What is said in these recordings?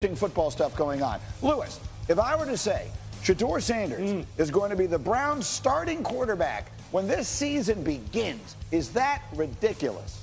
football stuff going on. Lewis, if I were to say Shedeur Sanders is going to be the Browns starting quarterback when this season begins, is that ridiculous?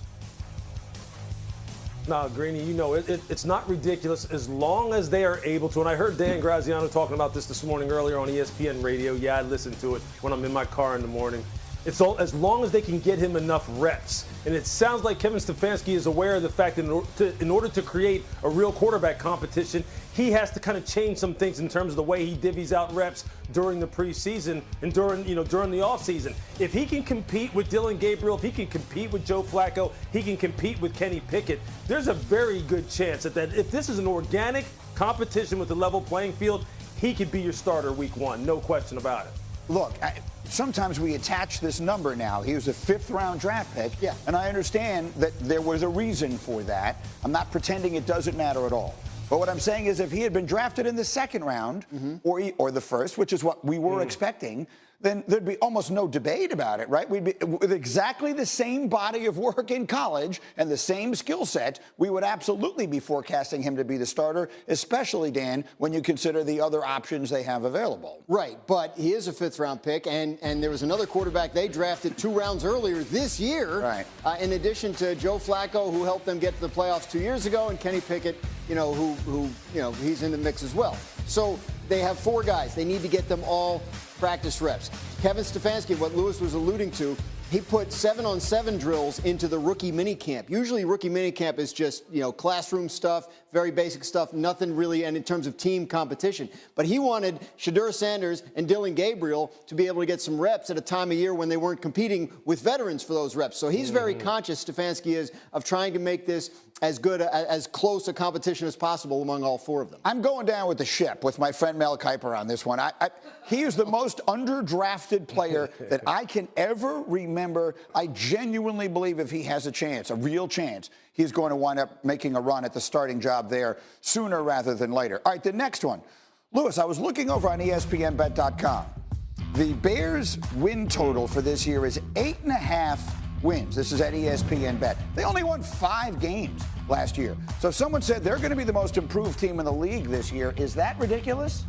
No, Greeny, you know, it's not ridiculous as long as they are able to. And I heard Dan Graziano talking about this morning earlier on ESPN radio. Yeah, I listen to it when I'm in my car in the morning. It's all, as long as they can get him enough reps. And it sounds like Kevin Stefanski is aware of the fact that in order to create a real quarterback competition, he has to kind of change some things in terms of the way he divvies out reps during the preseason and during the offseason. If he can compete with Dillon Gabriel, if he can compete with Joe Flacco, he can compete with Kenny Pickett, there's a very good chance that if this is an organic competition with a level playing field, he could be your starter week one, no question about it. Look, sometimes we attach this number now. He was a fifth-round draft pick, and I understand that there was a reason for that. I'm not pretending it doesn't matter at all. But what I'm saying is if he had been drafted in the second round or the first, which is what we were expecting, then there'd be almost no debate about it, right? We'd be with exactly the same body of work in college and the same skill set. We would absolutely be forecasting him to be the starter, especially, Dan, when you consider the other options they have available. Right, but he is a fifth-round pick, and there was another quarterback they drafted 2 rounds earlier this year, in addition to Joe Flacco, who helped them get to the playoffs 2 years ago, and Kenny Pickett, who he's in the mix as well. So they have 4 guys. They need to get them all practice reps. Kevin Stefanski, what Lewis was alluding to, he put 7-on-7 drills into the rookie minicamp. Usually rookie minicamp is just, classroom stuff, very basic stuff, nothing really, and in terms of team competition. But he wanted Shedeur Sanders and Dillon Gabriel to be able to get some reps at a time of year when they weren't competing with veterans for those reps. So he's very conscious, Stefanski is, of trying to make this as good, as close a competition as possible among all 4 of them. I'm going down with the ship with my friend Mel Kiper on this one. He is the most underdrafted player that I can ever remember. I genuinely believe if he has a chance, a real chance, he's going to wind up making a run at the starting job there sooner rather than later. All right, the next one. Lewis, I was looking over on ESPNBet.com. The Bears' win total for this year is 8.5 wins. This is at ESPN Bet. They only won 5 games last year. So if someone said they're going to be the most improved team in the league this year, is that ridiculous?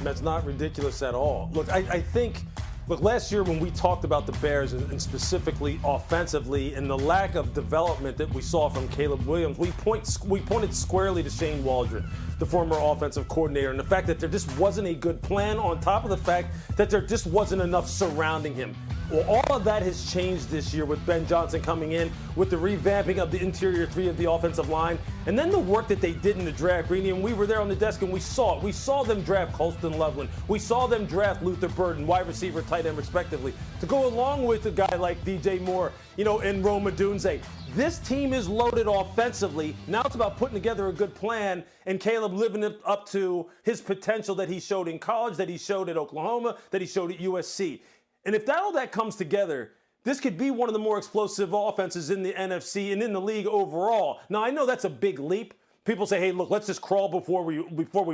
That's not ridiculous at all. Look, I think, last year when we talked about the Bears and specifically offensively and the lack of development that we saw from Caleb Williams, we pointed squarely to Shane Waldron, the former offensive coordinator, and the fact that there just wasn't a good plan on top of the fact that there just wasn't enough surrounding him. Well, all of that has changed this year with Ben Johnson coming in, with the revamping of the interior 3 of the offensive line, and then the work that they did in the draft, Greeny, and we were there on the desk and we saw it. We saw them draft Colston Loveland. We saw them draft Luther Burden, wide receiver, tight end, respectively, to go along with a guy like DJ Moore, and Rome Odunze. This team is loaded offensively. Now it's about putting together a good plan and Caleb living up to his potential that he showed in college, that he showed at Oklahoma, that he showed at USC. And if all that comes together, this could be one of the more explosive offenses in the NFC and in the league overall. Now, I know that's a big leap. People say, hey, look, let's just crawl before we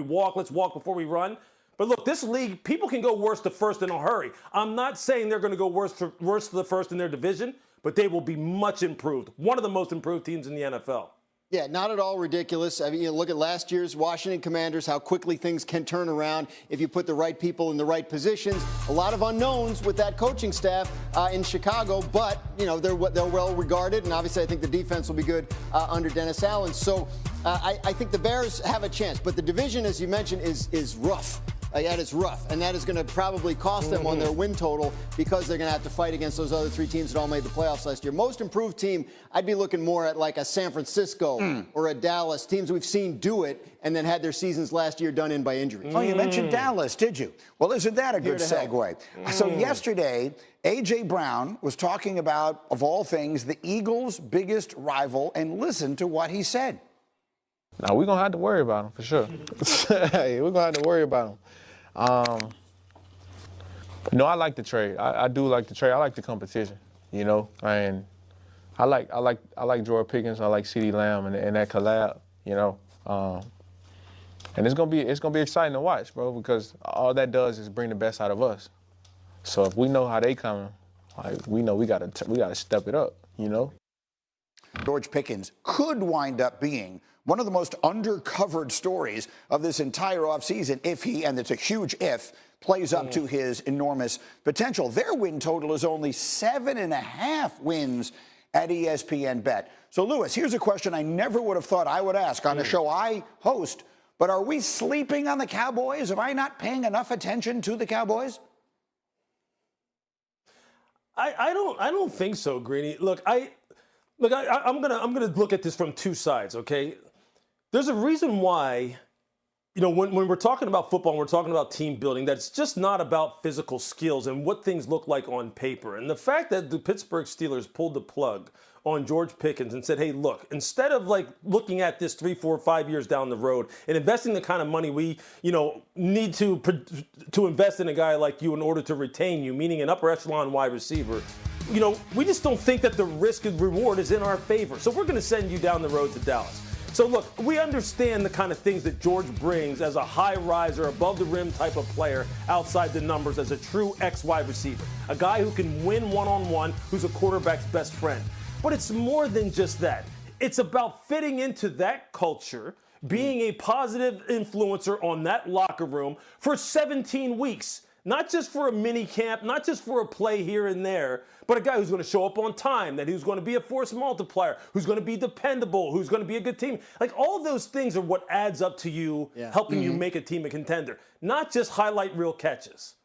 walk. Let's walk before we run. But look, this league, people can go worst to first in a hurry. I'm not saying they're going to go worst to the first in their division, but they will be much improved. One of the most improved teams in the NFL. Yeah, not at all ridiculous. I mean, look at last year's Washington Commanders, how quickly things can turn around if you put the right people in the right positions. A lot of unknowns with that coaching staff in Chicago, but, they're well regarded, and obviously I think the defense will be good under Dennis Allen. So I think the Bears have a chance, but the division, as you mentioned, is rough. That is rough, and that is going to probably cost them on their win total because they're going to have to fight against those other 3 teams that all made the playoffs last year. Most improved team, I'd be looking more at like a San Francisco or a Dallas, teams we've seen do it and then had their seasons last year done in by injuries. Oh, you mentioned Dallas, did you? Well, isn't that a good segue? So yesterday, A.J. Brown was talking about, of all things, the Eagles' biggest rival, and listen to what he said. Now, we're going to have to worry about him for sure. Hey, we're going to have to worry about him. No, I like the trade. I do like the trade. I like the competition, and I like George Pickens. I like CeeDee Lamb and that collab, and it's gonna be exciting to watch, bro, because all that does is bring the best out of us. So if we know how they coming, we know we gotta step it up, George Pickens could wind up being one of the most undercovered stories of this entire offseason, if he, and it's a huge if, plays up to his enormous potential. Their win total is only 7.5 wins at ESPN Bet. So, Lewis, here's a question I never would have thought I would ask on a show I host, but are we sleeping on the Cowboys? Am I not paying enough attention to the Cowboys? I don't think so, Greeny. Look, I'm gonna look at this from two sides, okay? There's a reason why, you know, when we're talking about football and we're talking about team building, that it's just not about physical skills and what things look like on paper. And the fact that the Pittsburgh Steelers pulled the plug on George Pickens and said, hey, look, instead of like looking at this 3, 4, 5 years down the road and investing the kind of money we, you know, need to invest in a guy like you in order to retain you, meaning an upper echelon wide receiver, you know, we just don't think that the risk and reward is in our favor. So we're going to send you down the road to Dallas. So look, we understand the kind of things that George brings as a high riser, above the rim type of player outside the numbers as a true X wide receiver, a guy who can win one-on-one, who's a quarterback's best friend. But it's more than just that. It's about fitting into that culture, being a positive influencer on that locker room for 17 weeks. Not just for a mini camp, not just for a play here and there, but a guy who's going to show up on time, that who's going to be a force multiplier, who's going to be dependable, who's going to be a good team. Like, all those things are what adds up to you, helping you make a team a contender, not just highlight reel catches.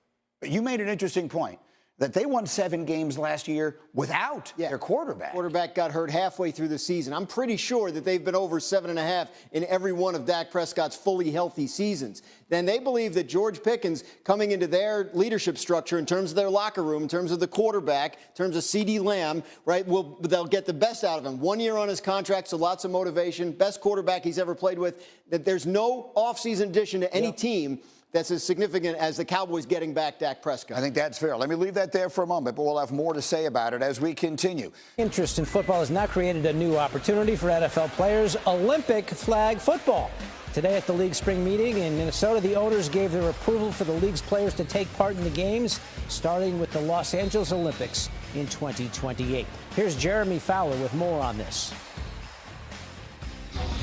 You made an interesting point, that they won 7 games last year without their quarterback. Quarterback got hurt halfway through the season. I'm pretty sure that they've been over 7.5 in every one of Dak Prescott's fully healthy seasons. Then they believe that George Pickens, coming into their leadership structure in terms of their locker room, in terms of the quarterback, in terms of CeeDee Lamb, right, they'll get the best out of him. 1 year on his contract, so lots of motivation. Best quarterback he's ever played with. That there's no offseason addition to any team that's as significant as the Cowboys getting back Dak Prescott. I think that's fair. Let me leave that there for a moment, but we'll have more to say about it as we continue. Interest in football has now created a new opportunity for NFL players, Olympic flag football. Today at the league spring meeting in Minnesota, the owners gave their approval for the league's players to take part in the games, starting with the Los Angeles Olympics in 2028. Here's Jeremy Fowler with more on this.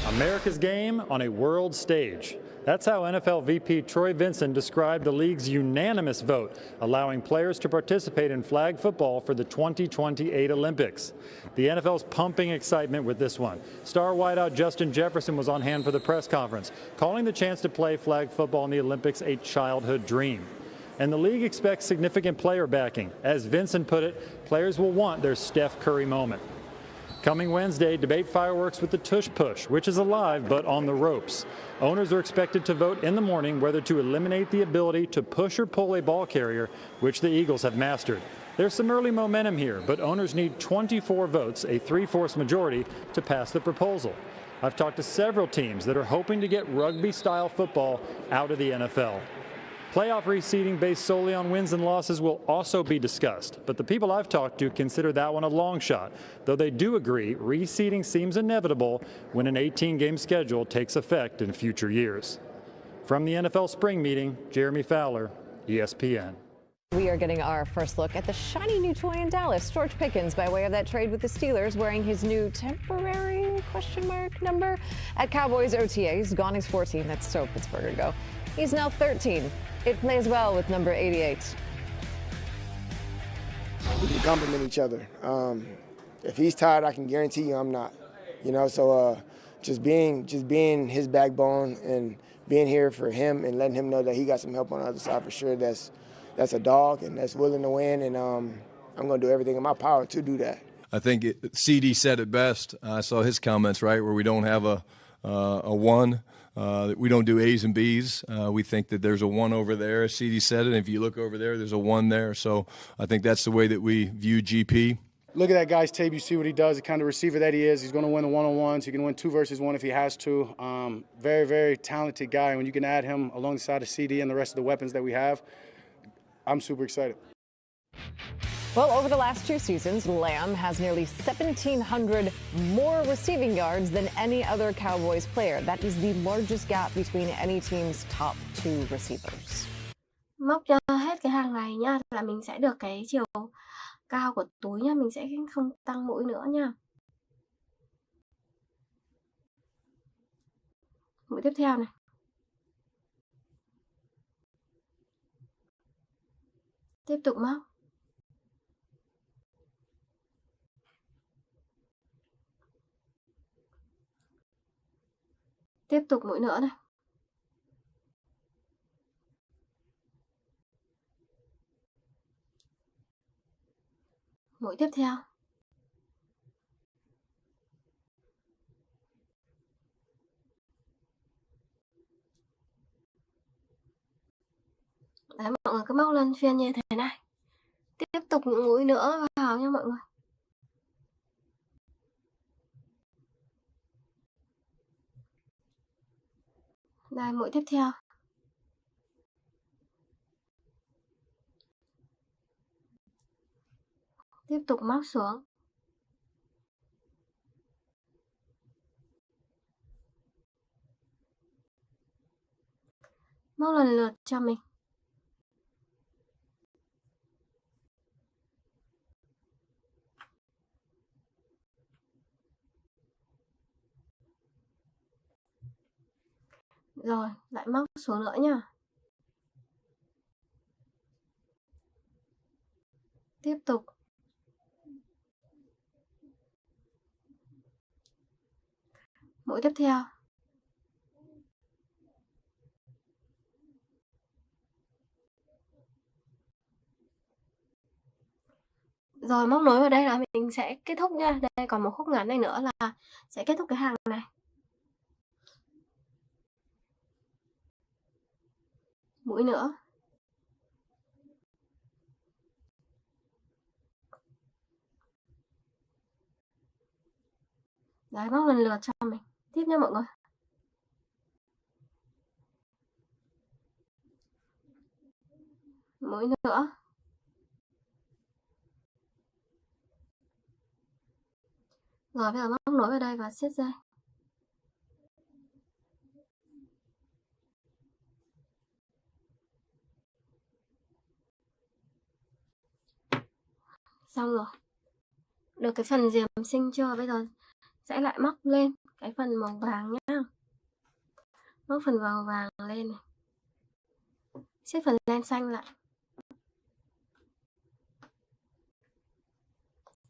America's game on a world stage. That's how NFL VP Troy Vincent described the league's unanimous vote, allowing players to participate in flag football for the 2028 Olympics. The NFL's pumping excitement with this one. Star wideout Justin Jefferson was on hand for the press conference, calling the chance to play flag football in the Olympics a childhood dream. And the league expects significant player backing. As Vincent put it, players will want their Steph Curry moment. Coming Wednesday, debate fireworks with the tush push, which is alive but on the ropes. Owners are expected to vote in the morning whether to eliminate the ability to push or pull a ball carrier, which the Eagles have mastered. There's some early momentum here, but owners need 24 votes, a 3/4 majority, to pass the proposal. I've talked to several teams that are hoping to get rugby-style football out of the NFL. Playoff reseeding based solely on wins and losses will also be discussed, but the people I've talked to consider that one a long shot, though they do agree reseeding seems inevitable when an 18-game schedule takes effect in future years. From the NFL spring meeting, Jeremy Fowler, ESPN. We are getting our first look at the shiny new toy in Dallas. George Pickens, by way of that trade with the Steelers, wearing his new temporary question mark number at Cowboys OTAs. Gone he's 14. That's so Pittsburgher go. He's now 13. It plays well with number 88. We can compliment each other. If he's tired, I can guarantee you I'm not. You know, so just being his backbone and being here for him and letting him know that he got some help on the other side for sure. That's a dog and that's willing to win, and I'm going to do everything in my power to do that. I think CD said it best. I saw his comments, right, where we don't have a one. We don't do A's and B's. We think that there's a one over there. CD said it. And if you look over there, there's a one there. So I think that's the way that we view GP. Look at that guy's tape. You see what he does, the kind of receiver that he is. He's going to win the one-on-ones. He can win 2 versus 1 if he has to. Very, very talented guy. When you can add him alongside of CD and the rest of the weapons that we have, I'm super excited. Well, over the last 2 seasons, Lamb has nearly 1,700 more receiving yards than any other Cowboys player. That is the largest gap between any team's top 2 receivers. Móc cho hết cái hàng này nha, là mình sẽ được cái chiều cao của túi nha, mình sẽ không tăng mũi nữa nha. Mũi tiếp theo này. Tiếp tục móc. Tiếp tục mũi nữa này. Mũi tiếp theo. Đấy, mọi người cứ móc luân phiên như thế này. Tiếp tục những mũi nữa vào nha mọi người. Đây, mũi tiếp theo. Tiếp tục móc xuống. Móc lần lượt cho mình. Rồi, lại móc xuống nữa nha. Tiếp tục. Mũi tiếp theo. Rồi móc nối vào đây là mình sẽ kết thúc nha. Đây còn một khúc ngắn này nữa là sẽ kết thúc cái hàng này. Mũi nữa. Đấy, móc lần lượt cho mình. Tiếp nha mọi người. Mũi nữa. Rồi bây giờ móc nối vào đây và siết dây. Xong rồi. Được cái phần diềm sinh chưa? Bây giờ sẽ lại móc lên cái phần màu vàng nhá. Móc phần màu vàng lên này. Siết phần len xanh lại.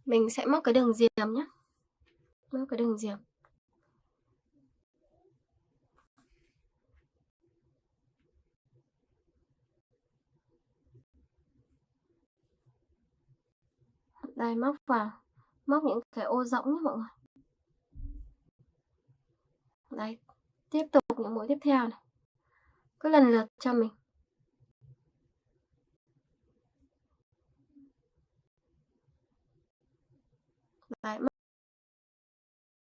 Mình sẽ móc cái đường diềm nhé. Móc cái đường diềm. Đây, móc vào. Móc những cái ô rỗng nhé mọi người. Đây, tiếp tục những mũi tiếp theo này. Cứ lần lượt cho mình. Đấy,